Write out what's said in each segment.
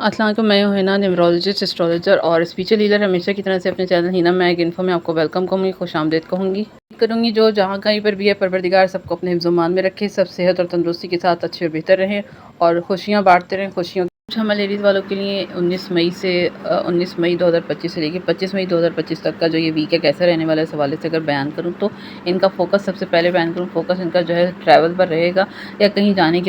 अस्सलाम वालेकुम, मैं हूँ हिना, न्यूमरोलॉजिस्ट, एस्ट्रोलॉजर और स्पिरिचुअल हीलर। हमेशा की तरह से अपने चैनल हिना मैग इन्फो में आपको वेलकम कहूँगी, खुशामदीद कहूँगी। करूँगी जो जहाँ कहीं पर भी है, परवरदिगार सबको अपने हिफ्ज़-ओ-मान में रखे, सब सेहत और तंदुरुस्ती के साथ अच्छे और बेहतर रहें और खुशियाँ बाँटते रहें। खुशियों कुछ हमारे लेडीज़ वालों के लिए 19 मई 2025 से लेकर 25 मई 2025 तक का जो ये वीक है कैसा रहने वाला है, इस हवाले से अगर बयान करूँ तो इनका फ़ोकस, सबसे पहले बयान करूँ, फ़ोकस इनका जो है ट्रैवल पर रहेगा या कहीं जाने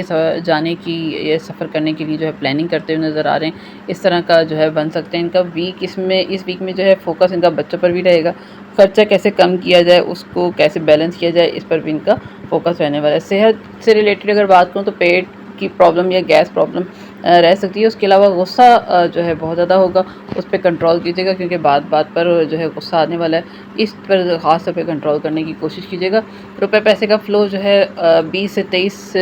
की या सफ़र करने के लिए जो है प्लानिंग करते हुए नज़र आ रहे हैं। इस तरह का जो है बन सकते हैं इनका वीक। इस वीक में जो है फ़ोकस इनका बच्चों पर भी रहेगा। खर्चा कैसे कम किया जाए, उसको कैसे बैलेंस किया जाए, इस पर भी इनका फ़ोकस रहने वाला है। सेहत से रिलेटेड अगर बात करूँ तो पेट की प्रॉब्लम या गैस प्रॉब्लम रह सकती है। उसके अलावा गुस्सा जो है बहुत ज़्यादा होगा, उस पे कंट्रोल कीजिएगा क्योंकि बात बात पर जो है गुस्सा आने वाला है। इस पर ख़ास तौर पे कंट्रोल करने की कोशिश कीजिएगा। रुपए पैसे का फ़्लो जो है 20 से 23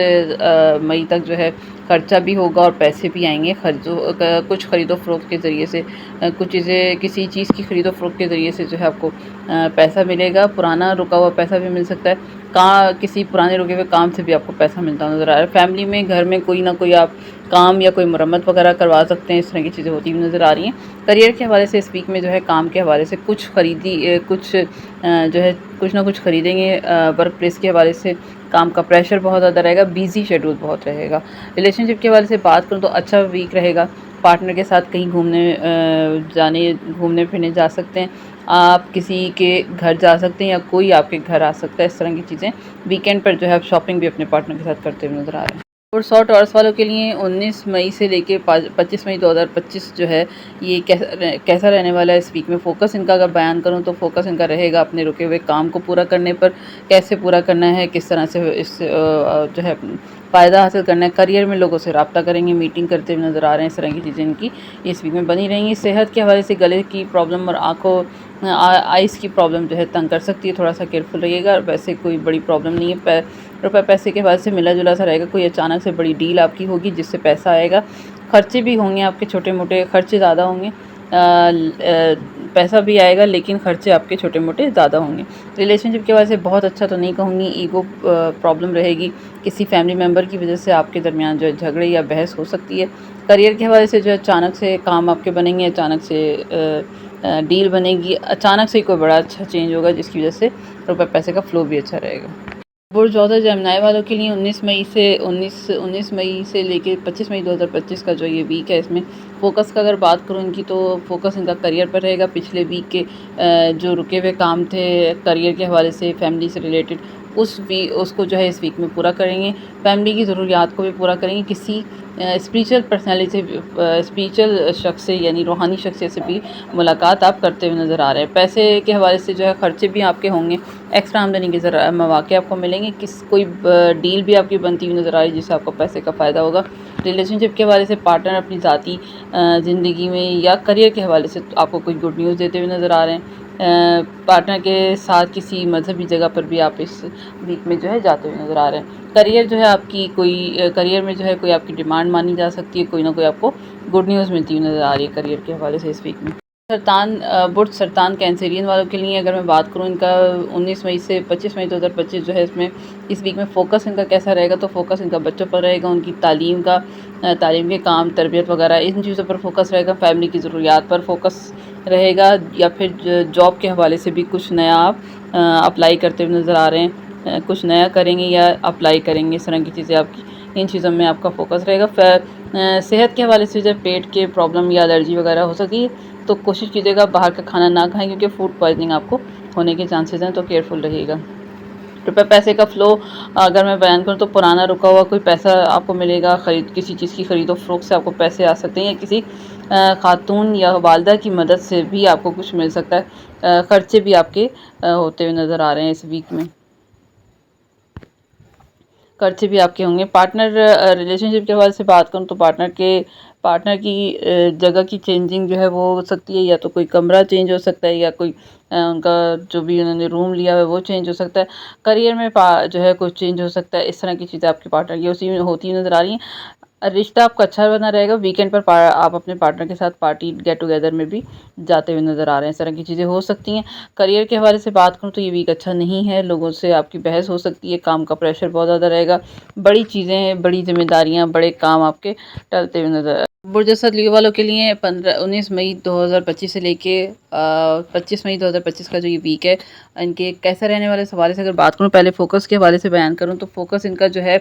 मई तक जो है खर्चा भी होगा और पैसे भी आएँगे। कुछ ख़रीदो फ़रोख्त के ज़रिए से कुछ चीज़ें, किसी चीज़ की ख़रीदो फ़रोख्त के ज़रिए से जो है आपको पैसा मिलेगा। पुराना रुका हुआ पैसा भी मिल सकता है। किसी पुराने रुके हुए काम से भी आपको पैसा मिलता नज़र आ रहा है। फैमिली में, घर में कोई ना कोई आप काम या कोई मरम्मत वगैरह करवा सकते हैं। इस तरह की चीज़ें होती हुई नज़र आ रही हैं। करियर के हवाले से इस वीक में जो है काम के हवाले से जो है कुछ ना कुछ खरीदेंगे। वर्क प्लेस के हवाले से काम का प्रेशर बहुत ज़्यादा रहेगा, बिज़ी शेड्यूल बहुत रहेगा। रिलेशनशिप के हवाले से बात करूँ तो अच्छा वीक रहेगा। पार्टनर के साथ कहीं घूमने फिरने जा सकते हैं। आप किसी के घर जा सकते हैं या कोई आपके घर आ सकता है। इस तरह की चीज़ें वीकेंड पर जो है आप शॉपिंग भी अपने पार्टनर के साथ करते हुए नज़र आ रहे हैं। और 100 टॉरस वालों के लिए 19 मई से लेके 25 मई 2025 जो है ये कैसा रहने वाला है इस वीक में। फ़ोकस इनका अगर बयान करूँ तो फ़ोकस इनका रहेगा अपने रुके हुए काम को पूरा करने पर। कैसे पूरा करना है, किस तरह से इस जो है फ़ायदा हासिल करना है। करियर में लोगों से रब्ता करेंगे, मीटिंग करते हुए नज़र आ रहे हैं। इस तरह की चीज़ें इनकी इस वीक में बनी रहेंगी। सेहत के हवाले से गले की प्रॉब्लम और आइज़ की प्रॉब्लम जो है तंग कर सकती है, थोड़ा सा केयरफुल रहिएगा। वैसे कोई बड़ी प्रॉब्लम नहीं है। रुपए पैसे के हवाले से मिला जुला सा रहेगा। कोई अचानक से बड़ी डील आपकी होगी जिससे पैसा आएगा। खर्चे भी होंगे, आपके छोटे मोटे खर्चे ज़्यादा होंगे। पैसा भी आएगा लेकिन खर्चे आपके छोटे मोटे ज़्यादा होंगे। रिलेशनशिप के हवाले से बहुत अच्छा तो नहीं कहूँगी, ईगो प्रॉब्लम रहेगी। किसी फैमिली मेम्बर की वजह से आपके दरमियान जो है झगड़े या बहस हो सकती है। करियर के हवाले से जो है अचानक से काम आपके बनेंगे, अचानक से डील बनेगी, अचानक से कोई बड़ा अच्छा चेंज होगा जिसकी वजह से रुपए पैसे का फ़्लो भी अच्छा रहेगा। बुर्ज औरत जमनाई वालों के लिए 19 मई से लेके 25 मई 2025 का जो ये वीक है, इसमें फ़ोकस का अगर बात करूँ इनकी तो फ़ोकस इनका करियर पर रहेगा। पिछले वीक के जो रुके हुए काम थे करियर के हवाले से, फैमिली से रिलेटेड, उसको जो है इस वीक में पूरा करेंगे। फैमिली की ज़रूरियात को भी पूरा करेंगे। किसी स्पिरिचुअल शख्स से यानी रूहानी शख्सियत से भी मुलाकात आप करते हुए नज़र आ रहे हैं। पैसे के हवाले से जो है खर्चे भी आपके होंगे, एक्स्ट्रा आमदनी के मौके आपको मिलेंगे। कोई डील भी आपकी बनती हुई नज़र आ रही है जिससे आपको पैसे का फ़ायदा होगा। रिलेशनशिप के हवाले से पार्टनर अपनी ज़ाती ज़िंदगी में या करियर के हवाले से आपको कोई गुड न्यूज़ देते हुए नज़र आ रहे हैं। पार्टनर के साथ किसी मजहबी जगह पर भी आप इस वीक में जो है जाते हुए नज़र आ रहे हैं। करियर में जो है कोई आपकी डिमांड मानी जा सकती है, कोई ना कोई आपको गुड न्यूज़ मिलती हुई नज़र आ रही है करियर के हवाले से इस वीक में। सरतान कैंसेरियन वालों के लिए अगर मैं बात करूँ, इनका 19 मई से 25 मई 2025 जो है इसमें इस वीक में फ़ोकस इनका कैसा रहेगा, तो फ़ोकस इनका बच्चों पर रहेगा, उनकी तालीम के काम, तरबियत वगैरह इन चीज़ों पर फ़ोकस रहेगा। फैमिली की ज़रूरियात पर फ़ोकस रहेगा या फिर जॉब के हवाले से भी कुछ नया आप अप्लाई करते हुए नज़र आ रहे हैं। कुछ नया करेंगे या अप्लाई करेंगे, इस तरह की चीज़ें आपकी, इन चीज़ों में आपका फ़ोकस रहेगा। सेहत के हवाले से जब पेट के प्रॉब्लम या एलर्जी वगैरह हो सकती है तो कोशिश कीजिएगा बाहर का खाना ना खाएं क्योंकि फूड पॉइजनिंग आपको होने के चांसेस हैं, तो केयरफुल रहिएगा। रुपए पैसे का फ़्लो अगर मैं बयान करूँ तो पुराना रुका हुआ कोई पैसा आपको मिलेगा। किसी चीज़ की ख़रीदो फ़रोख्त से आपको पैसे आ सकते हैं या किसी खातून या वालदा की मदद से भी आपको कुछ मिल सकता है। खर्चे भी आपके होते हुए नज़र आ रहे हैं इस वीक में, खर्चे भी आपके होंगे। रिलेशनशिप के हवाले से बात करूँ तो पार्टनर की जगह की चेंजिंग जो है वो हो सकती है, या तो कोई कमरा चेंज हो सकता है या कोई उनका जो भी उन्होंने रूम लिया है वो चेंज हो सकता है। करियर में जो है कुछ चेंज हो सकता है। इस तरह की चीज़ें आपके पार्टनर की उसी में होती नज़र आ रही हैं। रिश्ता आपका अच्छा बना रहेगा। वीकेंड पर आप अपने पार्टनर के साथ पार्टी, गेट टुगेदर में भी जाते हुए नज़र आ रहे हैं। इस तरह की चीज़ें हो सकती हैं। करियर के हवाले से बात करूँ तो ये वीक अच्छा नहीं है। लोगों से आपकी बहस हो सकती है, काम का प्रेशर बहुत ज़्यादा रहेगा, बड़ी चीज़ें, बड़ी जिम्मेदारियाँ, बड़े काम आपके टलते हुए नज़र बुर्ज असद लियो वालों के लिए 19 मई 2025 से लेके 25 मई 2025 का जो ये वीक है, इनके कैसा रहने वाले इस हवाले से अगर बात करूँ, पहले फ़ोकस के हवाले से बयान करूँ तो फ़ोकस इनका जो है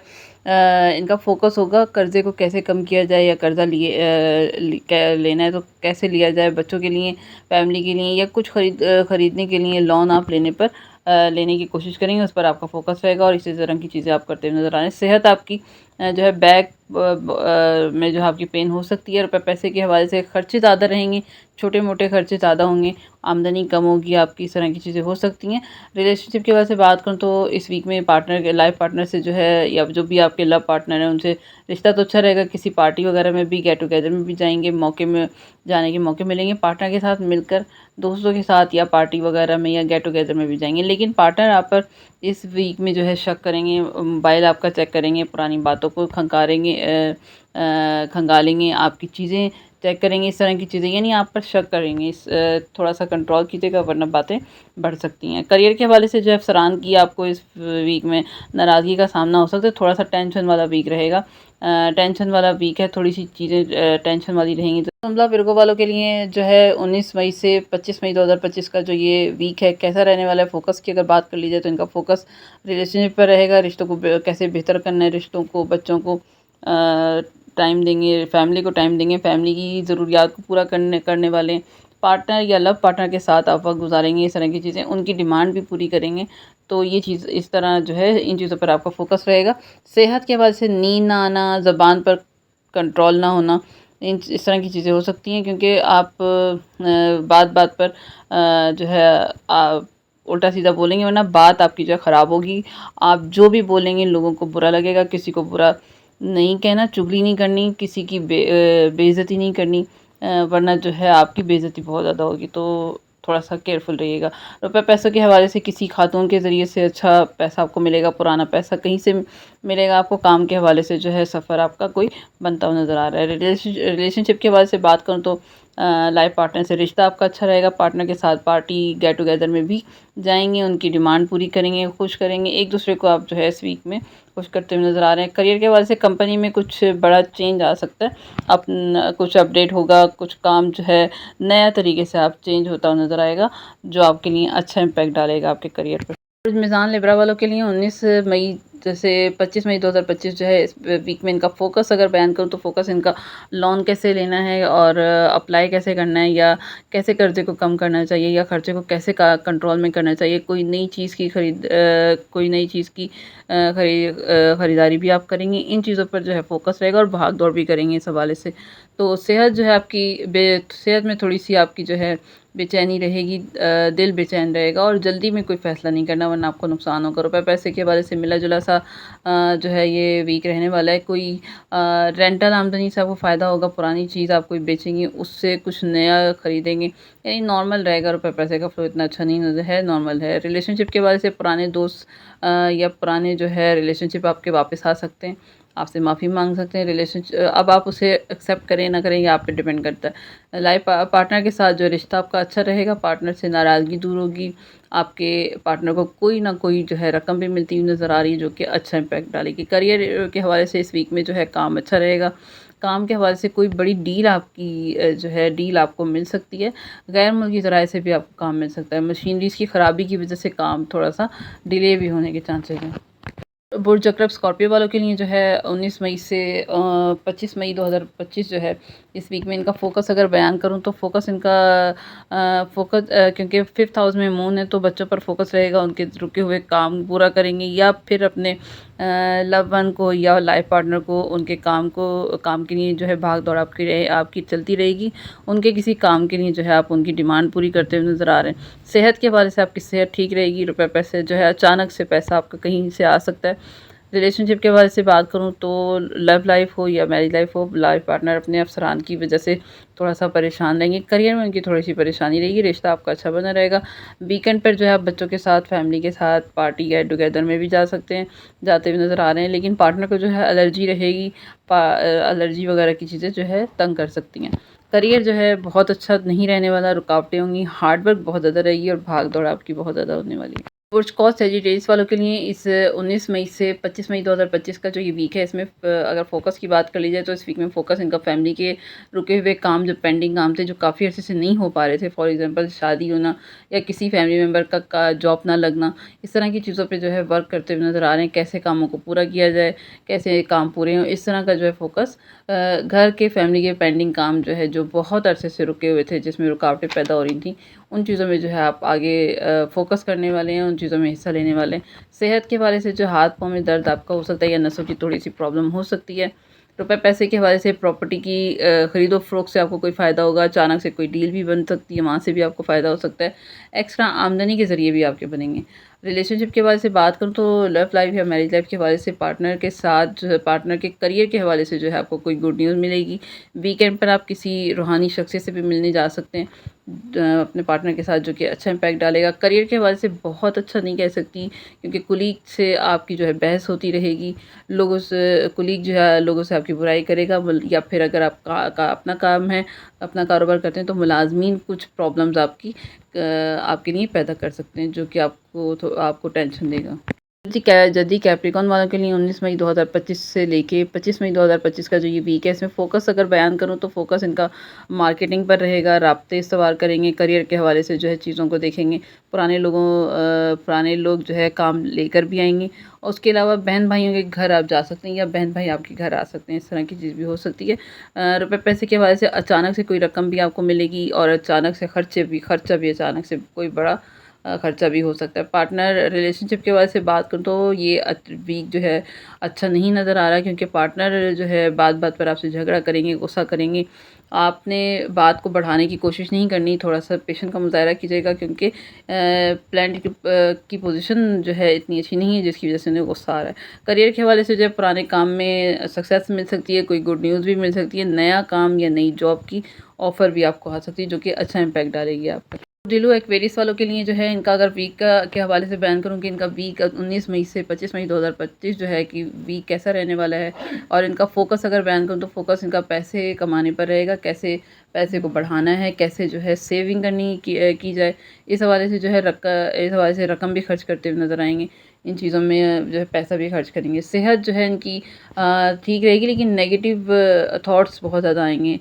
इनका फ़ोकस होगा कर्ज़े को कैसे कम किया जाए, या कर्ज़ा लेना है तो कैसे लिया जाए, बच्चों के लिए, फैमिली के लिए, या कुछ ख़रीदने के लिए लोन आप लेने की कोशिश करेंगे, उस पर आपका फ़ोकस रहेगा और इसी तरह की चीज़ें आप करते हुए नज़र आ रहे हैं। सेहत आपकी जो है बैक में जो है आपकी पेन हो सकती है। रुपए पैसे के हवाले से खर्चे ज़्यादा रहेंगे, छोटे-मोटे खर्चे ज़्यादा होंगे, आमदनी कम होगी आपकी, इस तरह की चीज़ें हो सकती हैं। रिलेशनशिप के हवाले से बात करूँ तो इस वीक में पार्टनर के लाइफ़ पार्टनर से जो है, या जो भी आपके लव पार्टनर हैं उनसे रिश्ता तो अच्छा रहेगा। किसी पार्टी वगैरह में भी, गेट टुगेदर में भी जाएँगे, मौके में जाने के मौके मिलेंगे। पार्टनर के साथ मिलकर दोस्तों के साथ या पार्टी वगैरह में या गेट टुगेदर में भी जाएँगे। लेकिन पार्टनर आप पर इस वीक में जो है शक करेंगे, मोबाइल आपका चेक करेंगे, पुरानी बातों को खंगालेंगे, आपकी चीज़ें चेक करेंगे, इस तरह की चीज़ें, यानी आप पर शक करेंगे। थोड़ा-सा कंट्रोल कीजिएगा वरना बातें बढ़ सकती हैं। करियर के हवाले से जो है अफ़सरान की आपको इस वीक में नाराज़गी का सामना हो सकता है, थोड़ा-सा टेंशन वाला वीक रहेगा। टेंशन वाला वीक है, थोड़ी-सी चीज़ें टेंशन वाली रहेंगी। तो तुला विर्गो वालों के लिए जो है 19 मई से 25 मई 2025 का जो ये वीक है, कैसा रहने वाला है, फ़ोकस की अगर बात कर ली जाए तो इनका फ़ोकस रिलेशनशिप पर रहेगा। रिश्तों को कैसे बेहतर करना है, रिश्तों को, बच्चों को टाइम देंगे, फैमिली को टाइम देंगे, फैमिली की ज़रूरियात को पूरा करने वाले पार्टनर या लव पार्टनर के साथ आप वक़्त गुज़ारेंगे, इस तरह की चीज़ें, उनकी डिमांड भी पूरी करेंगे। तो ये चीज़ इस तरह जो है, इन चीज़ों पर आपका फ़ोकस रहेगा। सेहत के हवाले से नींद ना आना, ज़बान पर कंट्रोल ना होना, इस तरह की चीज़ें हो सकती हैं, क्योंकि आप बात-बात पर जो है उल्टा-सीधा बोलेंगे, वरना बात आपकी जो है ख़राब होगी। आप जो भी बोलेंगे लोगों को बुरा लगेगा, किसी को बुरा नहीं कहना, चुगली नहीं करनी, किसी की बेइज़्ज़ती नहीं करनी, वरना जो है आपकी बेइज़्ज़ती बहुत ज़्यादा होगी। तो थोड़ा-सा केयरफुल रहिएगा। रुपए पैसों के हवाले से किसी खातून के ज़रिए से अच्छा पैसा आपको मिलेगा, पुराना पैसा कहीं से मिलेगा आपको। काम के हवाले से जो है सफ़र आपका कोई बनता हुआ नज़र आ रहा है। रिलेशनशिप के हवाले से बात करूँ तो लाइफ़ पार्टनर से रिश्ता आपका अच्छा रहेगा। पार्टनर के साथ पार्टी, गेट टुगेदर में भी जाएँगे, उनकी डिमांड पूरी करेंगे, खुश करेंगे। एक-दूसरे को आप जो है इस वीक में खुश करते हुए नज़र आ रहे हैं। करियर के हवाले से कंपनी में कुछ बड़ा चेंज आ सकता है। कुछ अपडेट होगा, कुछ काम जो है नया तरीके से आप चेंज होता हुआ नज़र आएगा, जो आपके लिए अच्छा इम्पैक्ट डालेगा आपके करियर पर। मिज़ान लिब्रा वालों के लिए 19 मई जैसे 25 मई 2025 जो है, इस वीक में इनका फ़ोकस अगर बयान करूँ तो फ़ोकस इनका लोन कैसे लेना है और अप्लाई कैसे करना है, या कैसे कर्ज़े को कम करना चाहिए, या खर्चे को कैसे कंट्रोल में करना चाहिए। कोई नई चीज़ की ख़रीदारी भी आप करेंगे, इन चीज़ों पर जो है फ़ोकस रहेगा और भाग-दौड़ भी करेंगे इस हवाले से। तो सेहत जो है आपकी सेहत में थोड़ी-सी आपकी जो है बेचैनी रहेगी, दिल बेचैन रहेगा, और जल्दी में कोई फ़ैसला नहीं करना वरना आपको नुकसान होगा। रुपए पैसे के हवाले से मिला-जुला सा जो है ये वीक रहने वाला है। कोई रेंटल आमदनी से आपको फ़ायदा होगा, पुरानी चीज़ आप कोई बेचेंगे, उससे कुछ नया खरीदेंगे, यानी नॉर्मल रहेगा। रुपए पैसे का फ्लो इतना अच्छा नहीं है, नॉर्मल है। रिलेशनशिप के हवाले से पुराने दोस्त या पुराने जो है रिलेशनशिप आपके वापस आ सकते हैं, आपसे माफ़ी माँग सकते हैं। अब आप उसे एक्सेप्ट करें ना करें, ये आप पे डिपेंड करता है। लाइफ पार्टनर के साथ जो रिश्ता आपका अच्छा रहेगा, पार्टनर से नाराज़गी दूर होगी, आपके पार्टनर को कोई ना कोई जो है रकम भी मिलती हुई नज़र आ रही है, जो कि अच्छा इम्पैक्ट डालेगी। करियर के हवाले से इस वीक में जो है काम अच्छा रहेगा। काम के हवाले से कोई बड़ी डील आपकी जो है डील आपको मिल सकती है। गैर मुल्की ज़राए से भी आपको काम मिल सकता है। मशीनरीज़ की ख़राबी की वजह से काम थोड़ा-सा डिले भी होने के चांसेस हैं। बुर्ज अक़रब स्कॉर्पियो वालों के लिए जो है 19 मई से 25 मई 2025 जो है, इस वीक में इनका फ़ोकस अगर बयान करूँ तो फ़ोकस इनका क्योंकि 5th हाउस में मून है, तो बच्चों पर फ़ोकस रहेगा, उनके रुके हुए काम पूरा करेंगे, या फिर अपने लव वन को या लाइफ पार्टनर को उनके काम के लिए जो है भाग दौड़ आपकी चलती रहेगी। उनके किसी काम के लिए जो है आप उनकी डिमांड पूरी करते हुए नज़र आ रहे हैं। सेहत के हवाले से आपकी सेहत ठीक रहेगी। रुपए पैसे जो है अचानक से पैसा आपका कहीं से आ सकता है। रिलेशनशिप के हवाले से बात करूँ तो लव लाइफ हो या मैरिज लाइफ हो, लाइफ पार्टनर अपने अफसरान की वजह से थोड़ा-सा परेशान रहेंगे। करियर में उनकी थोड़ी-सी परेशानी रहेगी, रिश्ता आपका अच्छा बना रहेगा। वीकेंड पर जो है आप बच्चों के साथ, फैमिली के साथ पार्टी गेट टुगेदर में भी जा सकते हैं, जाते हुए नज़र आ रहे हैं। लेकिन पार्टनर को जो है एलर्जी रहेगी, एलर्जी वगैरह की चीज़ें जो है तंग कर सकती हैं। करियर जो है बहुत अच्छा नहीं रहने वाला, रुकावटें होंगी, हार्ड वर्क बहुत ज़्यादा रहेगी और भाग-दौड़ आपकी बहुत ज़्यादा होने वाली है। बुर्ज कॉस सेजिटेरियस वालों के लिए इस 19 मई से 25 मई 2025 का जो ये वीक है, इसमें अगर फोकस की बात कर ली जाए तो इस वीक में फोकस इनका फैमिली के रुके हुए काम, जो पेंडिंग काम थे, जो काफ़ी अर्से से नहीं हो पा रहे थे, फॉर एग्जांपल शादी होना या किसी फैमिली मेम्बर का जॉब ना लगना, इस तरह की चीज़ों पे जो है वर्क करते हुए नज़र आ रहे हैं। कैसे कामों को पूरा किया जाए, कैसे काम पूरे हों, इस तरह का जो है फोकस घर के फैमिली के पेंडिंग काम जो है, जो बहुत अरसे से रुके हुए थे, जिसमें रुकावटें पैदा हो रही थी, उन चीज़ों में जो है आप आगे फ़ोकस करने वाले हैं, उन चीज़ों में हिस्सा लेने वाले हैं। सेहत के हवाले से जो हाथ-पाँव में दर्द आपका हो सकता है या नसों की थोड़ी-सी प्रॉब्लम हो सकती है। रुपए-पैसे के हवाले से प्रॉपर्टी की खरीदो-फ़रोख्त से आपको कोई फ़ायदा होगा, अचानक से कोई डील भी बन सकती है, वहाँ से भी आपको फ़ायदा हो सकता है। एक्स्ट्रा आमदनी के ज़रिए भी आपके बनेंगे। रिलेशनशिप के हवाले से बात करूँ तो लव लाइफ़ या मैरिज लाइफ़ के हवाले से पार्टनर के साथ जो है, पार्टनर के करियर के हवाले से जो है आपको कोई गुड न्यूज़ मिलेगी। वीकेंड पर आप किसी रूहानी शख़्सियत से भी मिलने जा सकते हैं, अपने पार्टनर के साथ, जो कि अच्छा इम्पैक्ट डालेगा। करियर के हवाले से बहुत अच्छा नहीं कह सकती, क्योंकि कुलीग से आपकी जो है बहस होती रहेगी। लोगों से कुलीग जो है लोगों से आपकी बुराई करेगा, या फिर अगर आप अपना काम है, अपना कारोबार करते हैं, तो मुलाज़मीन कुछ प्रॉब्लम्स आपके लिए पैदा कर सकते हैं, जो कि आपको टेंशन देगा। जल्दी कैप्रिकॉन वालों के लिए 19 मई 2025 से लेके 25 मई 2025 का जो ये वीक है, इसमें फ़ोकस अगर बयान करूँ तो फ़ोकस इनका मार्केटिंग पर रहेगा, राब्ते इस्तवार करेंगे, करियर के हवाले से जो है चीज़ों को देखेंगे। पुराने लोग जो है काम लेकर भी आएँगे, और उसके अलावा बहन-भाइयों के घर आप जा सकते हैं, या बहन-भाई आपके घर आ सकते हैं, इस तरह की चीज़ भी हो सकती है। रुपए-पैसे के हवाले से अचानक से कोई रकम भी आपको मिलेगी, और अचानक से खर्चा भी अचानक से कोई बड़ा खर्चा भी हो सकता है। पार्टनर रिलेशनशिप के हवाले से बात करूँ तो ये वीक जो है अच्छा नहीं नज़र आ रहा, क्योंकि पार्टनर जो है बात-बात पर आपसे झगड़ा करेंगे, गुस्सा करेंगे। आपने बात को बढ़ाने की कोशिश नहीं करनी, थोड़ा-सा पेशेंस का मुज़ाहरा कीजिएगा, क्योंकि प्लांट की पोज़ीशन जो है इतनी अच्छी नहीं है, जिसकी वज़ह से उन्हें गुस्सा आ रहा है। करियर के हवाले से जो है पुराने काम में सक्सेस मिल सकती है, कोई गुड न्यूज़ भी मिल सकती है, नया काम या नई जॉब की ऑफ़र भी आपको आ सकती है, जो कि अच्छा इम्पैक्ट डालेगी आप पे। डिलो एक्वेरियस वालों के लिए जो है, इनका अगर वीक के हवाले से बयान करूँ कि इनका वीक 19 मई से 25 मई 2025 जो है कि वीक कैसा रहने वाला है, और इनका फ़ोकस अगर बयान करूँ तो फ़ोकस इनका पैसे कमाने पर रहेगा। कैसे पैसे को बढ़ाना है, कैसे जो है सेविंग की जाए, इस हवाले से जो है इस हवाले से रकम भी खर्च करते हुए नज़र आएँगे। इन चीज़ों में जो है पैसा भी खर्च करेंगे। सेहत जो है इनकी ठीक रहेगी, लेकिन नेगेटिव थॉट्स बहुत ज़्यादा आएँगे।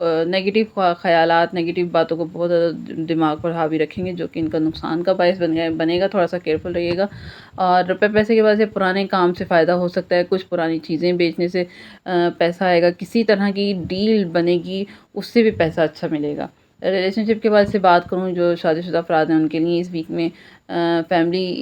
नेगेटिव ख़यालात, नेगेटिव बातों को बहुत ज़्यादा दिमाग पर हावी रखेंगे, जो कि इनका नुकसान का बायस बनेगा। थोड़ा-सा केयरफुल रहिएगा। और रुपए-पैसे की वजह से पुराने काम से फ़ायदा हो सकता है, कुछ पुरानी चीज़ें बेचने से पैसा आएगा, किसी तरह की डील बनेगी, उससे भी पैसा अच्छा मिलेगा। रिलेशनशिप के बाद से बात करूँ, जो शादीशुदा अफ़राद हैं उनके लिए इस वीक में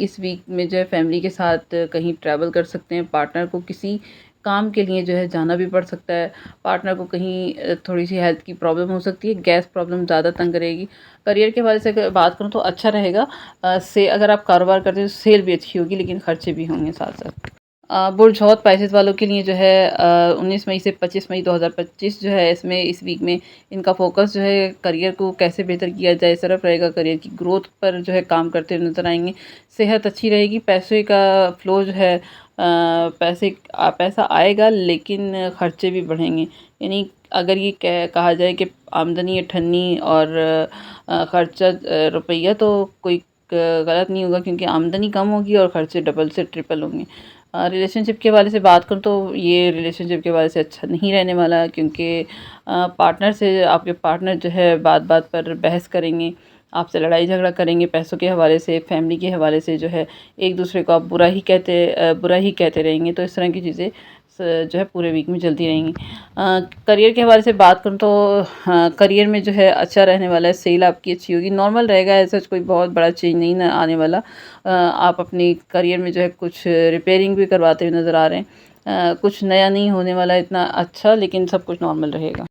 इस वीक में जो है फैमिली के साथ कहीं ट्रैवल कर सकते हैं। पार्टनर को किसी काम के लिए जो है जाना भी पड़ सकता है। पार्टनर को कहीं थोड़ी-सी हेल्थ की प्रॉब्लम हो सकती है, गैस प्रॉब्लम ज़्यादा तंग करेगी। करियर के हवाले से अगर बात करूँ तो अच्छा रहेगा। अगर आप कारोबार करते हैं तो सेल भी अच्छी होगी, लेकिन खर्चे भी होंगे साथ-साथ। बुर्ज हौत पाइसेस वालों के लिए जो है 19 मई से 25 मई 2025 जो है, इसमें इस वीक में इनका फ़ोकस जो है करियर को कैसे बेहतर किया जाए इस तरफ रहेगा। करियर की ग्रोथ पर जो है काम करते हुए नज़र आएँगे। सेहत अच्छी रहेगी, पैसे का फ़्लो जो है पैसा आएगा, लेकिन खर्चे भी बढ़ेंगे। यानी अगर ये कहा जाए कि आमदनी अठन्नी और खर्चा रुपया, तो कोई गलत नहीं होगा, क्योंकि आमदनी कम होगी और खर्चे डबल से ट्रिपल होंगे। रिलेशनशिप के हवाले से बात करूँ तो ये रिलेशनशिप के हवाले से अच्छा नहीं रहने वाला, क्योंकि आपके पार्टनर जो है बात-बात पर बहस करेंगे, आपसे लड़ाई झगड़ा करेंगे, पैसों के हवाले से, फैमिली के हवाले से जो है एक-दूसरे को आप बुरा ही कहते रहेंगे। तो इस तरह की चीज़ें जो है पूरे वीक में चलती रहेंगी। करियर के हवाले से बात करूँ तो करियर में जो है अच्छा रहने वाला है, सेल आपकी अच्छी होगी, नॉर्मल रहेगा, ऐसा कोई बहुत बड़ा चेंज नहीं न आने वाला। आप अपनी करियर में जो है कुछ रिपेयरिंग भी करवाते हुए नज़र आ रहे हैं। कुछ नया नहीं होने वाला इतना अच्छा, लेकिन सब कुछ नॉर्मल रहेगा।